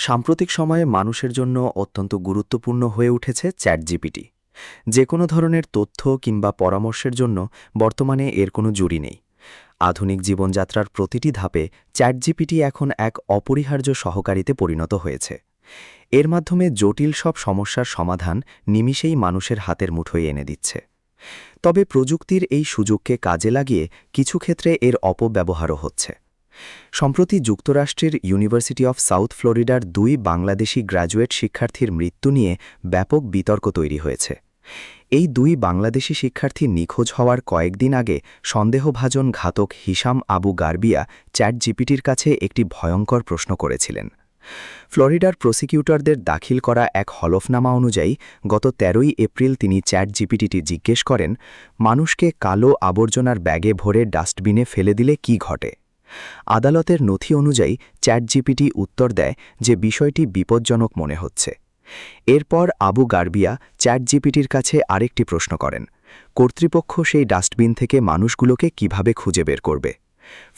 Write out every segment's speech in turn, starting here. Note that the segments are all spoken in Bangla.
সাম্প্রতিক সময়ে মানুষের জন্য অত্যন্ত গুরুত্বপূর্ণ হয়ে উঠেছে চ্যাটজিপিটি। যে কোনো ধরনের তথ্য কিংবা পরামর্শের জন্য বর্তমানে এর কোনো জুড়ি নেই। আধুনিক জীবনযাত্রার প্রতিটি ধাপে চ্যাটজিপিটি এখন এক অপরিহার্য সহকারীতে পরিণত হয়েছে। এর মাধ্যমে জটিল সব সমস্যার সমাধান নিমিষেই মানুষের হাতের মুঠোয় এনে দিচ্ছে। তবে প্রযুক্তির এই সুযোগকে কাজে লাগিয়ে কিছু ক্ষেত্রে এর অপব্যবহারও হচ্ছে। সম্প্রতি যুক্তরাষ্ট্রের ইউনিভার্সিটি অফ সাউথ ফ্লোরিডার ২ বাংলাদেশি গ্র্যাজুয়েট শিক্ষার্থীর মৃত্যু নিয়ে ব্যাপক বিতর্ক তৈরি হয়েছে। এই ২ বাংলাদেশি শিক্ষার্থী নিখোঁজ হওয়ার কয়েকদিন আগে সন্দেহভাজন ঘাতক হিশাম আবু গারবিয়া চ্যাটজিপিটির কাছে একটি ভয়ঙ্কর প্রশ্ন করেছিলেন। ফ্লোরিডার প্রসিকিউটরদের দাখিল করা এক হলফনামা অনুযায়ী গত ১৩ই এপ্রিল তিনি চ্যাটজিপিটিটি জিজ্ঞেস করেন, মানুষকে কালো আবর্জনার ব্যাগে ভরে ডাস্টবিনে ফেলে দিলে কি ঘটে। আদালতের নথি অনুযায়ী চ্যাটজিপিটি উত্তর দেয় যে বিষয়টি বিপজ্জনক মনে হচ্ছে। এরপর আবু গারবিয়া চ্যাটজিপিটির কাছে আরেকটি প্রশ্ন করেন, কর্তৃপক্ষ সেই ডাস্টবিন থেকে মানুষগুলোকে কিভাবে খুঁজে বের করবে।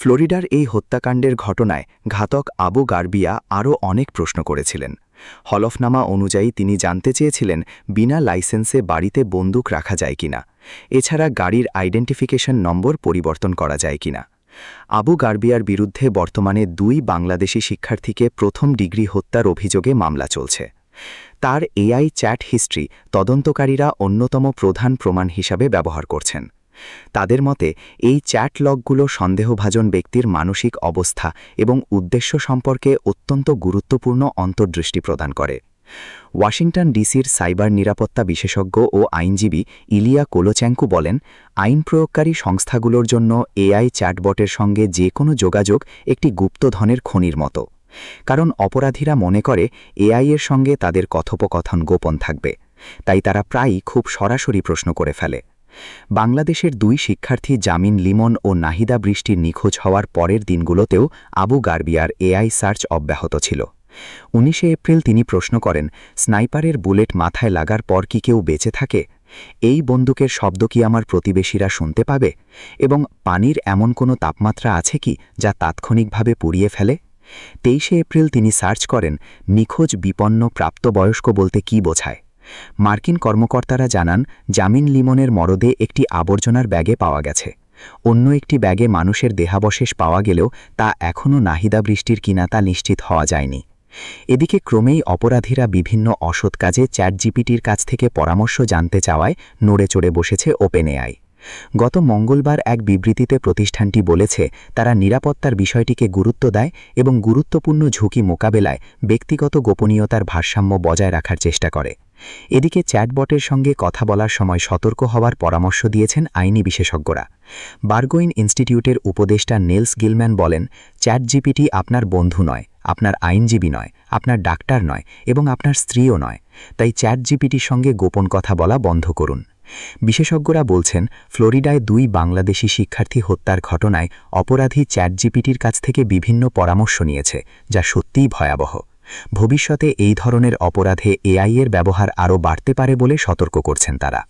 ফ্লোরিডার এই হত্যাকাণ্ডের ঘটনায় ঘাতক আবু গারবিয়া আরও অনেক প্রশ্ন করেছিলেন। হলফনামা অনুযায়ী তিনি জানতে চেয়েছিলেন বিনা লাইসেন্সে বাড়িতে বন্দুক রাখা যায় কিনা, এছাড়া গাড়ির আইডেন্টিফিকেশন নম্বর পরিবর্তন করা যায় কিনা। আবু গারবিয়ার বিরুদ্ধে বর্তমানে ২ বাংলাদেশি শিক্ষার্থীকে প্রথম ডিগ্রি হত্যার অভিযোগে মামলা চলছে। তার এআই চ্যাট হিস্ট্রি তদন্তকারীরা অন্যতম প্রধান প্রমাণ হিসাবে ব্যবহার করছেন। তাদের মতে এই চ্যাট লগগুলো সন্দেহভাজন ব্যক্তির মানসিক অবস্থা এবং উদ্দেশ্য সম্পর্কে অত্যন্ত গুরুত্বপূর্ণ অন্তর্দৃষ্টি প্রদান করে। ওয়াশিংটন ডিসির সাইবার নিরাপত্তা বিশেষজ্ঞ ও আইনজীবী ইলিয়া কোলোচ্যাঙ্কু বলেন, আইন প্রয়োগকারী সংস্থাগুলোর জন্য এআই চ্যাটবটের সঙ্গে যে কোনো যোগাযোগ একটি গুপ্তধনের খনির মতো, কারণ অপরাধীরা মনে করে এআই এর সঙ্গে তাদের কথোপকথন গোপন থাকবে, তাই তারা প্রায়ই খুব সরাসরি প্রশ্ন করে ফেলে। বাংলাদেশের ২ শিক্ষার্থী জামিন লিমন ও নাহিদা বৃষ্টির নিখোঁজ হওয়ার পরের দিনগুলোতেও আবু গারবিয়ার এআই সার্চ অব্যাহত ছিল। ১৯ এপ্রিল তিনি প্রশ্ন করেন, স্নাইপারের বুলেট মাথায় লাগার পর কি কেউ বেঁচে থাকে? এই বন্দুকের শব্দ কি আমার প্রতিবেশীরা শুনতে পাবে? এবং পানির এমন কোনো তাপমাত্রা আছে কি যা তাৎক্ষণিকভাবে পুড়িয়ে ফেলে? ২৩ এপ্রিল তিনি সার্চ করেন, নিখোঁজ বিপন্ন প্রাপ্তবয়স্ক বলতে কি বোঝায়। মার্কিন কর্মকর্তারা জানান, জামিন লিমনের মরদে একটি আবর্জনার ব্যাগে পাওয়া গেছে। অন্য একটি ব্যাগে মানুষের দেহাবশেষ পাওয়া গেলেও তা এখনও নাহিদা বৃষ্টির কিনা তা নিশ্চিত হওয়া যায়নি। এদিকে ক্রমেই অপরাধীরা বিভিন্ন অসৎ কাজে চ্যাটজিপিটির কাছ থেকে পরামর্শ জানতে চাওয়ায় নড়ে চড়ে বসেছে ওপেনএআই। গত মঙ্গলবার এক বিবৃতিতে প্রতিষ্ঠানটি বলেছে, তারা নিরাপত্তার বিষয়টিকে গুরুত্ব দেয় এবং গুরুত্বপূর্ণ ঝুঁকি মোকাবেলায় ব্যক্তিগত গোপনীয়তার ভারসাম্য বজায় রাখার চেষ্টা করে। এদিকে চ্যাটবটের সঙ্গে কথা বলার সময় সতর্ক হওয়ার পরামর্শ দিয়েছেন আইনি বিশেষজ্ঞরা। বারগোইন ইনস্টিটিউটের উপদেষ্টা নেলস গিলম্যান বলেন, চ্যাটজিপিটি আপনার বন্ধু নয়, আপনার আইনজীবী নয়, আপনার ডাক্তার নয় এবং আপনার স্ত্রীও নয়, তাই চ্যাটজিপিটির সঙ্গে গোপন কথা বলা বন্ধ করুন। বিশেষজ্ঞরা বলছেন, ফ্লোরিডায় ২ বাংলাদেশি শিক্ষার্থী হত্যার ঘটনায় অপরাধী চ্যাটজিপিটির কাছ থেকে বিভিন্ন পরামর্শ নিয়েছে, যা সত্যিই ভয়াবহ। ভবিষ্যতে এই ধরনের অপরাধে এআই এর ব্যবহার আরও বাড়তে পারে বলে সতর্ক করছেন তারা।